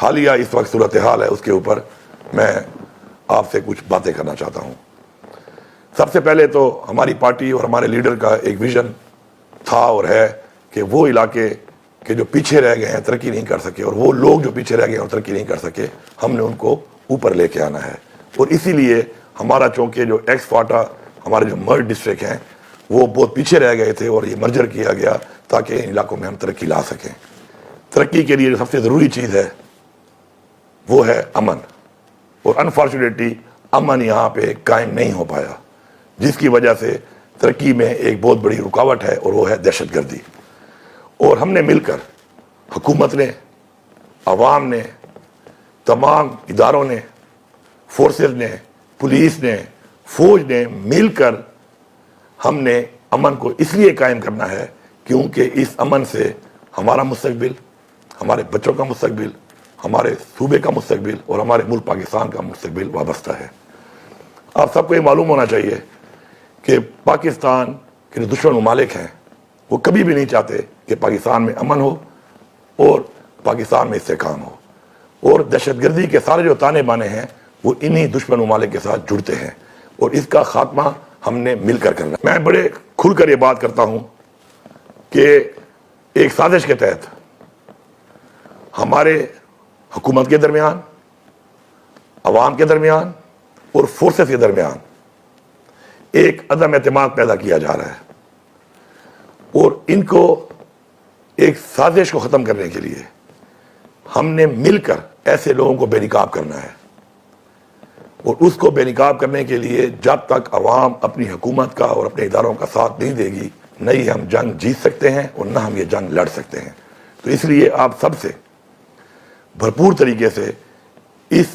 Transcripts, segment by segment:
حالیہ اس وقت صورتحال ہے اس کے اوپر میں آپ سے کچھ باتیں کرنا چاہتا ہوں۔ سب سے پہلے تو ہماری پارٹی اور ہمارے لیڈر کا ایک ویژن تھا اور ہے کہ وہ علاقے کہ جو پیچھے رہ گئے ہیں، ترقی نہیں کر سکے، اور وہ لوگ جو پیچھے رہ گئے ہیں اور ترقی نہیں کر سکے، ہم نے ان کو اوپر لے کے آنا ہے۔ اور اسی لیے ہمارا چونکہ جو ایکس فاٹا ہمارے جو مرج ڈسٹرکٹ ہیں وہ بہت پیچھے رہ گئے تھے، اور یہ مرجر کیا گیا تاکہ ان علاقوں میں ہم ترقی لا سکیں۔ ترقی کے لیے جو سب سے ضروری چیز ہے وہ ہے امن، اور انفارچونیٹلی امن یہاں پہ قائم نہیں ہو پایا، جس کی وجہ سے ترقی میں ایک بہت بڑی رکاوٹ ہے، اور وہ ہے دہشت گردی۔ اور ہم نے مل کر، حکومت نے، عوام نے، تمام اداروں نے، فورسز نے، پولیس نے، فوج نے مل کر ہم نے امن کو اس لیے قائم کرنا ہے کیونکہ اس امن سے ہمارا مستقبل، ہمارے بچوں کا مستقبل، ہمارے صوبے کا مستقبل اور ہمارے ملک پاکستان کا مستقبل وابستہ ہے۔ آپ سب کو یہ معلوم ہونا چاہیے کہ پاکستان کے جو دشمن ممالک ہیں وہ کبھی بھی نہیں چاہتے کہ پاکستان میں امن ہو اور پاکستان میں استحکام ہو، اور دہشت گردی کے سارے جو تانے بانے ہیں وہ انہی دشمن ممالک کے ساتھ جڑتے ہیں، اور اس کا خاتمہ ہم نے مل کر کرنا ہے۔ میں بڑے کھل کر یہ بات کرتا ہوں کہ ایک سازش کے تحت ہمارے حکومت کے درمیان، عوام کے درمیان اور فورسز کے درمیان ایک عدم اعتماد پیدا کیا جا رہا ہے، اور ان کو ایک سازش کو ختم کرنے کے لیے ہم نے مل کر ایسے لوگوں کو بے نقاب کرنا ہے، اور اس کو بے نقاب کرنے کے لیے جب تک عوام اپنی حکومت کا اور اپنے اداروں کا ساتھ نہیں دے گی، نہ ہی ہم جنگ جیت سکتے ہیں اور نہ ہم یہ جنگ لڑ سکتے ہیں۔ تو اس لیے آپ سب سے بھرپور طریقے سے اس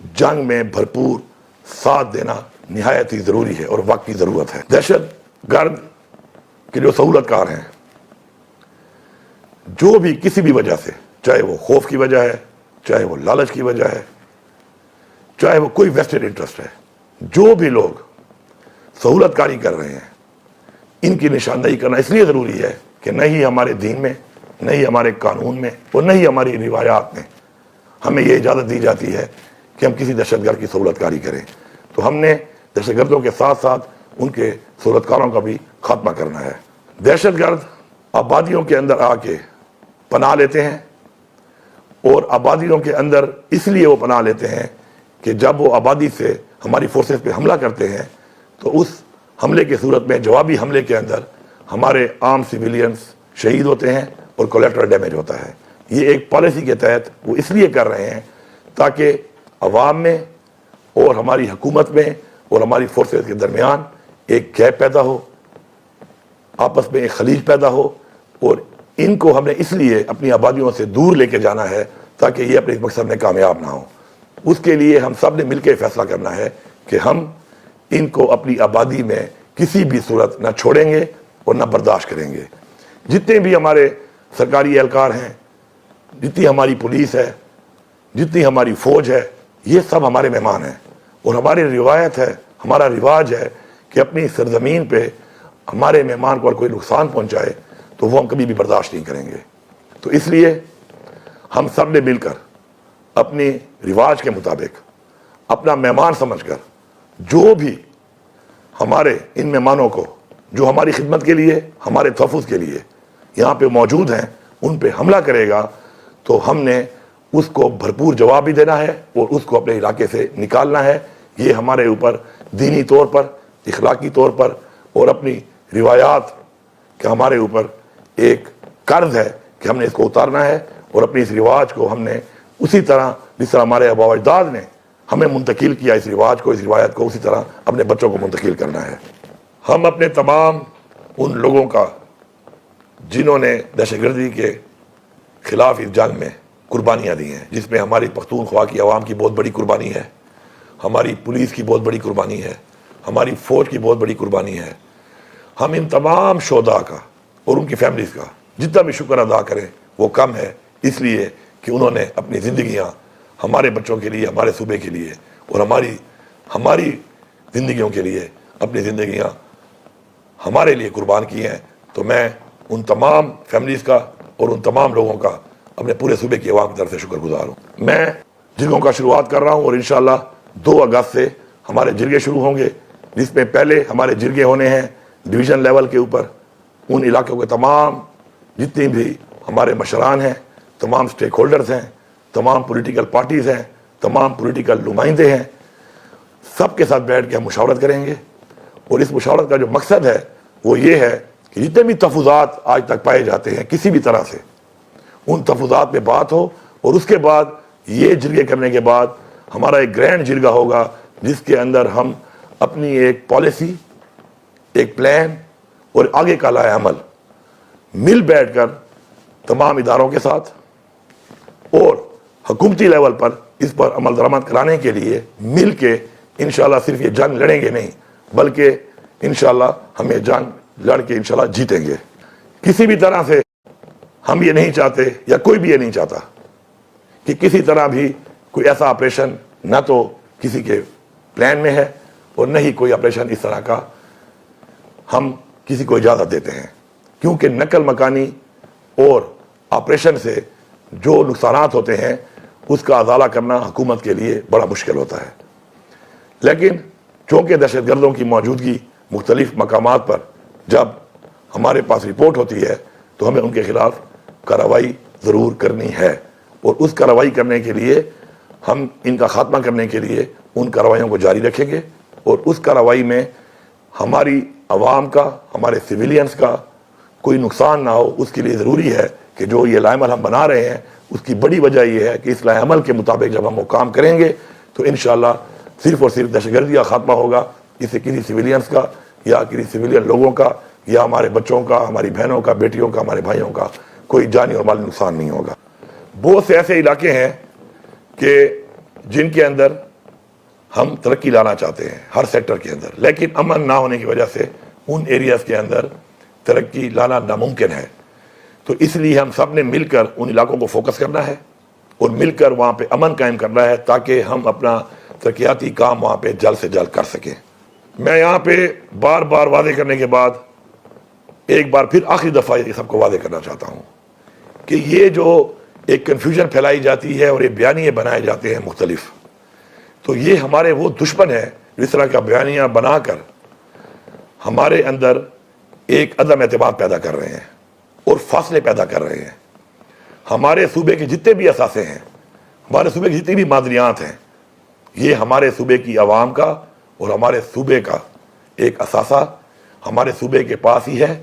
جنگ میں بھرپور ساتھ دینا نہایت ہی ضروری ہے اور وقت کی ضرورت ہے۔ دہشت گرد کے جو سہولت کار ہیں، جو بھی کسی بھی وجہ سے، چاہے وہ خوف کی وجہ ہے، چاہے وہ لالچ کی وجہ ہے، چاہے وہ کوئی ویسٹڈ انٹرسٹ ہے، جو بھی لوگ سہولت کاری کر رہے ہیں، ان کی نشاندہی کرنا اس لیے ضروری ہے کہ نہ ہی ہمارے دین میں، نہ ہی ہمارے قانون میں اور نہ ہی ہماری روایات میں ہمیں یہ اجازت دی جاتی ہے کہ ہم کسی دہشت گرد کی سہولت کاری کریں۔ تو ہم نے دہشت گردوں کے ساتھ ساتھ ان کے سہولت کاروں کا بھی خاتمہ کرنا ہے۔ دہشت گرد آبادیوں کے اندر آ کے پناہ لیتے ہیں، اور آبادیوں کے اندر اس لیے وہ پناہ لیتے ہیں کہ جب وہ آبادی سے ہماری فورسز پہ حملہ کرتے ہیں تو اس حملے کی صورت میں، جوابی حملے کے اندر، ہمارے عام سویلینز شہید ہوتے ہیں اور کولیٹرل ڈیمیج ہوتا ہے۔ یہ ایک پالیسی کے تحت وہ اس لیے کر رہے ہیں تاکہ عوام میں اور ہماری حکومت میں اور ہماری فورسز کے درمیان ایک گیپ پیدا ہو، آپس میں ایک خلیج پیدا ہو، اور ان کو ہم نے اس لیے اپنی آبادیوں سے دور لے کے جانا ہے تاکہ یہ اپنے مقصد میں کامیاب نہ ہو۔ اس کے لیے ہم سب نے مل کے فیصلہ کرنا ہے کہ ہم ان کو اپنی آبادی میں کسی بھی صورت نہ چھوڑیں گے اور نہ برداشت کریں گے۔ جتنے بھی ہمارے سرکاری اہلکار ہیں، جتنی ہماری پولیس ہے، جتنی ہماری فوج ہے، یہ سب ہمارے مہمان ہیں، اور ہماری روایت ہے، ہمارا رواج ہے کہ اپنی سرزمین پہ ہمارے مہمان کو اگر کوئی نقصان پہنچائے تو وہ ہم کبھی بھی برداشت نہیں کریں گے۔ تو اس لیے ہم سب نے مل کر اپنی رواج کے مطابق، اپنا مہمان سمجھ کر، جو بھی ہمارے ان مہمانوں کو جو ہماری خدمت کے لیے، ہمارے تحفظ کے لیے یہاں پہ موجود ہیں، ان پہ حملہ کرے گا تو ہم نے اس کو بھرپور جواب بھی دینا ہے اور اس کو اپنے علاقے سے نکالنا ہے۔ یہ ہمارے اوپر دینی طور پر، اخلاقی طور پر اور اپنی روایات کا ہمارے اوپر ایک قرض ہے کہ ہم نے اس کو اتارنا ہے، اور اپنی اس رواج کو ہم نے اسی طرح جس طرح ہمارے آباء و اجداد نے ہمیں منتقل کیا اس رواج کو، اس روایت کو، اسی طرح اپنے بچوں کو منتقل کرنا ہے۔ ہم اپنے تمام ان لوگوں کا جنہوں نے دہشت گردی کے خلاف اس جنگ میں قربانیاں دی ہیں، جس میں ہماری پختونخوا کی عوام کی بہت بڑی قربانی ہے، ہماری پولیس کی بہت بڑی قربانی ہے، ہماری فوج کی بہت بڑی قربانی ہے، ہم ان تمام شہداء کا اور ان کی فیملیز کا جتنا بھی شکر ادا کریں وہ کم ہے، اس لیے کہ انہوں نے اپنی زندگیاں ہمارے بچوں کے لیے، ہمارے صوبے کے لیے اور ہماری زندگیوں کے لیے اپنی زندگیاں ہمارے لیے قربان کی ہیں۔ تو میں ان تمام فیملیز کا اور ان تمام لوگوں کا اپنے پورے صوبے کی عوام کی طرف سے شکر گزار ہوں۔ میں جرگوں کا شروعات کر رہا ہوں اور انشاءاللہ 2 اگست سے ہمارے جرگے شروع ہوں گے، جس میں پہلے ہمارے جرگے ہونے ہیں ڈویژن لیول کے اوپر۔ ان علاقوں کے تمام جتنی بھی ہمارے مشران ہیں، تمام سٹیک ہولڈرز ہیں، تمام پولیٹیکل پارٹیز ہیں، تمام پولیٹیکل نمائندے ہیں، سب کے ساتھ بیٹھ کے ہم مشاورت کریں گے۔ اور اس مشاورت کا جو مقصد ہے وہ یہ ہے کہ جتنے بھی تفوضات آج تک پائے جاتے ہیں کسی بھی طرح سے، ان تفوضات پہ بات ہو، اور اس کے بعد یہ جرگے کرنے کے بعد ہمارا ایک گرینڈ جرگہ ہوگا جس کے اندر ہم اپنی ایک پالیسی، ایک پلان اور آگے کا لائحہ عمل مل بیٹھ کر تمام اداروں کے ساتھ اور حکومتی لیول پر اس پر عمل درآمد کرانے کے لیے مل کے انشاءاللہ صرف یہ جنگ لڑیں گے نہیں، بلکہ انشاءاللہ ہم یہ جنگ لڑ کے انشاءاللہ جیتیں گے۔ کسی بھی طرح سے ہم یہ نہیں چاہتے، یا کوئی بھی یہ نہیں چاہتا کہ کسی طرح بھی کوئی ایسا آپریشن نہ تو کسی کے پلان میں ہے اور نہ ہی کوئی آپریشن اس طرح کا ہم کسی کو اجازت دیتے ہیں، کیونکہ نقل مکانی اور آپریشن سے جو نقصانات ہوتے ہیں اس کا ازالہ کرنا حکومت کے لیے بڑا مشکل ہوتا ہے۔ لیکن چونکہ دہشت گردوں کی موجودگی مختلف مقامات پر جب ہمارے پاس رپورٹ ہوتی ہے تو ہمیں ان کے خلاف کارروائی ضرور کرنی ہے، اور اس کارروائی کرنے کے لیے ہم ان کا خاتمہ کرنے کے لیے ان کارروائیوں کو جاری رکھیں گے، اور اس کارروائی میں ہماری عوام کا، ہمارے سویلینز کا کوئی نقصان نہ ہو۔ اس کے لیے ضروری ہے کہ جو یہ لائحہ عمل ہم بنا رہے ہیں اس کی بڑی وجہ یہ ہے کہ اس لائحہ عمل کے مطابق جب ہم وہ کام کریں گے تو انشاءاللہ صرف اور صرف دہشت گردی کا خاتمہ ہوگا، اس سے کسی سویلینز کا یا کسی سویلین لوگوں کا یا ہمارے بچوں کا، ہماری بہنوں کا، بیٹیوں کا، ہمارے بھائیوں کا کوئی جانی اور مالی نقصان نہیں ہوگا۔ بہت سے ایسے علاقے ہیں کہ جن کے اندر ہم ترقی لانا چاہتے ہیں ہر سیکٹر کے اندر، لیکن امن نہ ہونے کی وجہ سے ان ایریاز کے اندر ترقی لانا ناممکن ہے۔ تو اس لیے ہم سب نے مل کر ان علاقوں کو فوکس کرنا ہے اور مل کر وہاں پہ امن قائم کرنا ہے تاکہ ہم اپنا ترقیاتی کام وہاں پہ جلد سے جلد کر سکیں۔ میں یہاں پہ بار بار واضح کرنے کے بعد ایک بار پھر آخری دفعہ یہ سب کو واضح کرنا چاہتا ہوں کہ یہ جو ایک کنفیوژن پھیلائی جاتی ہے اور یہ بیانیے بنائے جاتے ہیں مختلف، تو یہ ہمارے وہ دشمن ہیں جس طرح کا بیانیہ بنا کر ہمارے اندر ایک عدم اعتماد پیدا کر رہے ہیں اور فاصلے پیدا کر رہے ہیں۔ ہمارے صوبے کے جتنے بھی اثاثے ہیں، ہمارے صوبے کی جتنی بھی معدنیات ہیں، یہ ہمارے صوبے کی عوام کا اور ہمارے صوبے کا ایک اثاثہ ہمارے صوبے کے پاس ہی ہے،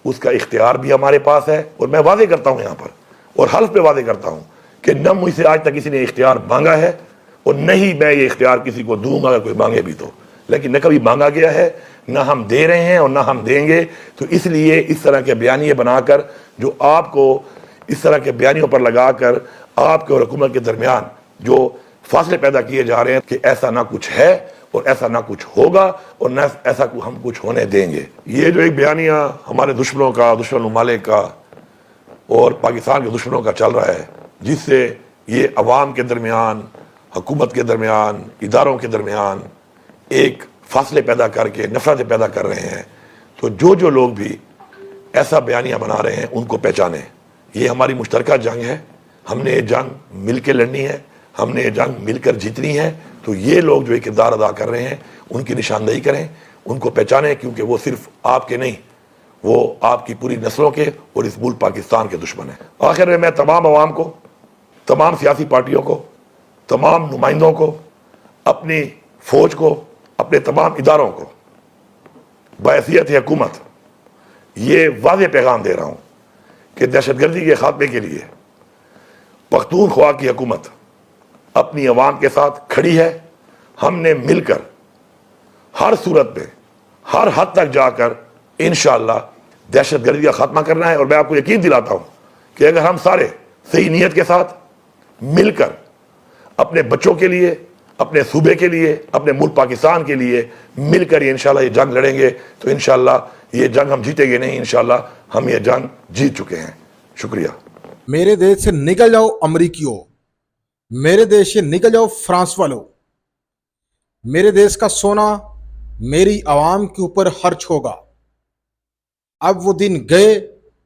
اس کا اختیار بھی ہمارے پاس ہے۔ اور میں واضح کرتا ہوں یہاں پر اور حلف پہ واضح کرتا ہوں کہ نہ مجھ سے آج تک کسی نے اختیار مانگا ہے اور نہ ہی میں یہ اختیار کسی کو دوں گا اگر کوئی مانگے بھی تو، لیکن نہ کبھی مانگا گیا ہے، نہ ہم دے رہے ہیں اور نہ ہم دیں گے۔ تو اس لیے اس طرح کے بیانیے بنا کر جو آپ کو اس طرح کے بیانیوں پر لگا کر آپ کے اور حکومت کے درمیان جو فاصلے پیدا کیے جا رہے ہیں کہ ایسا نہ کچھ ہے اور ایسا نہ کچھ ہوگا اور نہ ایسا ہم کچھ ہونے دیں گے۔ یہ جو ایک بیانیہ ہمارے دشمنوں کا، دشمن ممالک کا اور پاکستان کے دشمنوں کا چل رہا ہے، جس سے یہ عوام کے درمیان، حکومت کے درمیان، اداروں کے درمیان ایک فاصلے پیدا کر کے نفرتیں پیدا کر رہے ہیں، تو جو لوگ بھی ایسا بیانیہ بنا رہے ہیں ان کو پہچانیں۔ یہ ہماری مشترکہ جنگ ہے، ہم نے یہ جنگ مل کے لڑنی ہے، ہم نے یہ جنگ مل کر جیتنی ہے۔ تو یہ لوگ جو ایک کردار ادا کر رہے ہیں ان کی نشاندہی کریں، ان کو پہچانیں، کیونکہ وہ صرف آپ کے نہیں، وہ آپ کی پوری نسلوں کے اور اس ملک پاکستان کے دشمن ہیں۔ آخر میں تمام عوام کو، تمام سیاسی پارٹیوں کو، تمام نمائندوں کو، اپنی فوج کو، اپنے تمام اداروں کو بحیثیت حکومت یہ واضح پیغام دے رہا ہوں کہ دہشت گردی کے خاتمے کے لیے پختونخوا کی حکومت اپنی عوام کے ساتھ کھڑی ہے۔ ہم نے مل کر ہر صورت میں ہر حد تک جا کر انشاءاللہ دہشت گردی کا خاتمہ کرنا ہے۔ اور میں آپ کو یقین دلاتا ہوں کہ اگر ہم سارے صحیح نیت کے ساتھ مل کر اپنے بچوں کے لیے، اپنے صوبے کے لیے، اپنے ملک پاکستان کے لیے مل کر یہ انشاءاللہ یہ جنگ لڑیں گے تو انشاءاللہ یہ جنگ ہم جیتیں گے نہیں، انشاءاللہ ہم یہ جنگ جیت چکے ہیں۔ شکریہ۔ میرے دیش سے نکل جاؤ امریکیوں، میرے دیش سے نکل جاؤ فرانس والوں، میرے دیش کا سونا میری عوام کے اوپر خرچ ہوگا۔ اب وہ دن گئے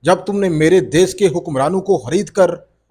جب تم نے میرے دیش کے حکمرانوں کو خرید کر